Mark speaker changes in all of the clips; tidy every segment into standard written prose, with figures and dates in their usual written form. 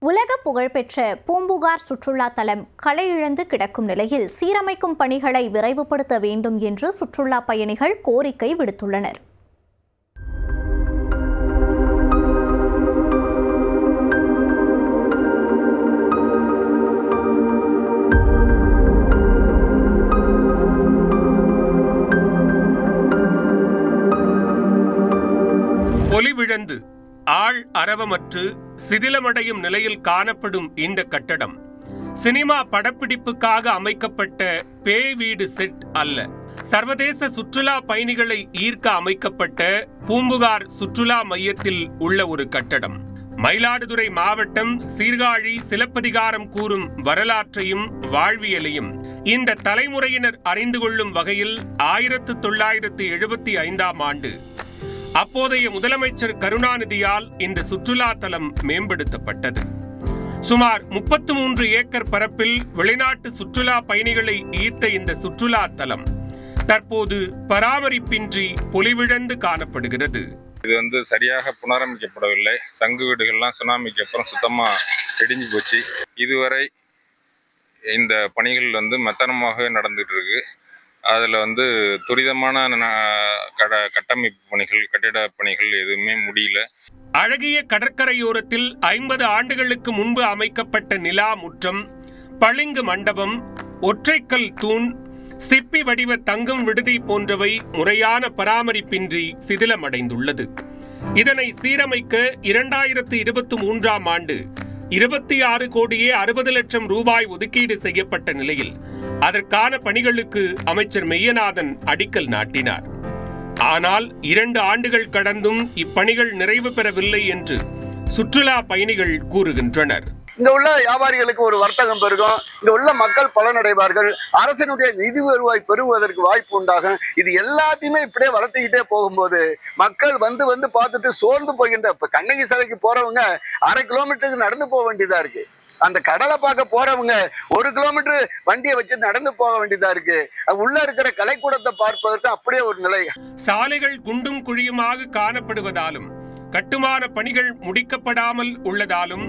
Speaker 1: உலக புகழ்பெற்ற பூம்புகார் சுற்றுலா தலம் களையிழந்து கிடக்கும் நிலையில் சீரமைக்கும் பணிகளை விரைவுபடுத்த வேண்டும் என்று சுற்றுலா பயணிகள் கோரிக்கை விடுத்துள்ளனர்.
Speaker 2: பொலிவிழந்து ஆள் அரவமற்று சிதிலமடையும் நிலையில் காணப்படும் இந்த கட்டடம் சினிமா படப்பிடிப்புக்காக அமைக்கப்பட்ட பேய் வீடு செட் அல்ல. சர்வதேச சுற்றுலா பயணிகளை ஈர்க்க அமைக்கப்பட்ட பூம்புகார் சுற்றுலா மையத்தில் உள்ள ஒரு கட்டடம். மயிலாடுதுறை மாவட்டம் சீர்காழி சிலப்பதிகாரம் கூறும் வரலாற்றையும் வாழ்வியலையும் இந்த தலைமுறையினர் அறிந்து கொள்ளும் வகையில் 1975ஆம் ஆண்டு அப்போதைய முதலமைச்சர் கருணாநிதியால் இந்த சுற்றுலா தலம் மேம்படுத்தப்பட்டது. சுமார் 33 ஏக்கர் பரப்பில் வெளிநாட்டு சுற்றுலா பயணிகளை ஈர்த்த இந்த சுற்றுலா தலம் தற்போது பராமரிப்பின்றி பொலிவிழந்து காணப்படுகிறது.
Speaker 3: இது சரியாக புனரமைக்கப்படவில்லை. சங்கு வீடுகள்லாம் சுனாமிக்கு அப்புறம் சுத்தமா இடிஞ்சு போச்சு. இதுவரை இந்த பணிகள் மெத்தனமாக நடந்துட்டு இருக்கு. அதில் துரிதமான கட்டமைப்பு பணிகள், கட்டிட பணிகள் எதுவுமே முடியல.
Speaker 2: அழகிய கடற்கரையோரத்தில் 50 ஆண்டுகளுக்கு முன்பு அமைக்கப்பட்ட நிலா முற்றம், பளிங்கு மண்டபம், ஒற்றைக்கல் தூண், சிற்பி வடிவ தங்கும் விடுதி போன்றவை முறையான பராமரிப்பின்றி சிதிலமடைந்துள்ளது. இதனை சீரமைக்க 2023ஆம் ஆண்டு 26 கோடியே 60 லட்சம் ரூபாய் ஒதுக்கீடு செய்யப்பட்ட நிலையில் அதற்கான பணிகளுக்கு அமைச்சர் மெய்யநாதன் அடிக்கல் நாட்டினார். ஆனால் 2 ஆண்டுகள் கடந்தும் இப்பணிகள் நிறைவு பெறவில்லை என்று சுற்றுலா பயணிகள் கூறுகின்றனர்.
Speaker 4: இங்க உள்ள வியாபாரிகளுக்கு ஒரு வர்த்தகம் பெருகும், இங்க உள்ள மக்கள் பலனடைவார்கள், அரசினுடைய நிதி வருவாய் பெறுவதற்கு வாய்ப்பு உண்டாகும். இது எல்லாத்தையுமே இப்படியே வளர்த்துக்கிட்டே போகும்போது மக்கள் வந்து பார்த்துட்டு சோர்ந்து போகின்ற, இப்ப கண்ணகி சிலைக்கு போறவங்க 1/2 கிலோமீட்டருக்கு நடந்து போக வேண்டியதா இருக்கு. அந்த கடலை பார்க்க போறவங்க 1 கிலோமீட்டர் வண்டியை வச்சு நடந்து போக வேண்டியதா இருக்கு. உள்ள இருக்கிற கலைக்கூடத்தை பார்ப்பதற்கு அப்படியே ஒரு நிலை.
Speaker 2: சாலைகள் குண்டும் குழியுமாக காணப்படுவதாலும் கட்டுமான பணிகள் முடிக்கப்படாமல் உள்ளதாலும்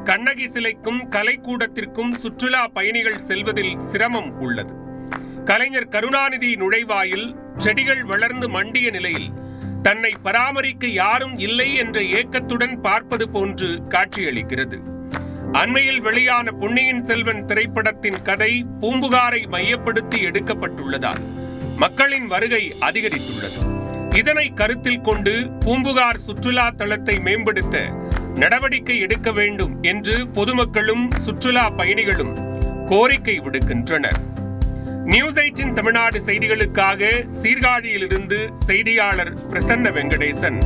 Speaker 2: கண்ணகி சிலைக்கும் கலைக்கூடத்திற்கும் சுற்றுலா பயணிகள் செல்வதில் சிரமம் உள்ளது. கலைஞர் கருணாநிதி நுழைவாயில் செடிகள் வளர்ந்து மண்டிய நிலையில் தன்னை பராமரிக்க யாரும் இல்லை என்ற ஏக்கத்துடன் பார்ப்பது போன்று காட்சியளிக்கிறது. அண்மையில் வெளியான பொன்னியின் செல்வன் திரைப்படத்தின் கதை பூம்புகாரை மையப்படுத்தி எடுக்கப்பட்டுள்ளதால் மக்களின் வருகை அதிகரித்துள்ளது. இதனை கருத்தில் கொண்டு பூம்புகார் சுற்றுலா தலத்தை மேம்படுத்த நடவடிக்கை எடுக்க வேண்டும் என்று பொதுமக்களும் சுற்றுலா பயணிகளும் கோரிக்கை விடுக்கின்றனர். நியூஸ் 18 தமிழ்நாடு செய்திகளுக்காக சீர்காழியிலிருந்து செய்தியாளர் பிரசன்ன வெங்கடேசன்.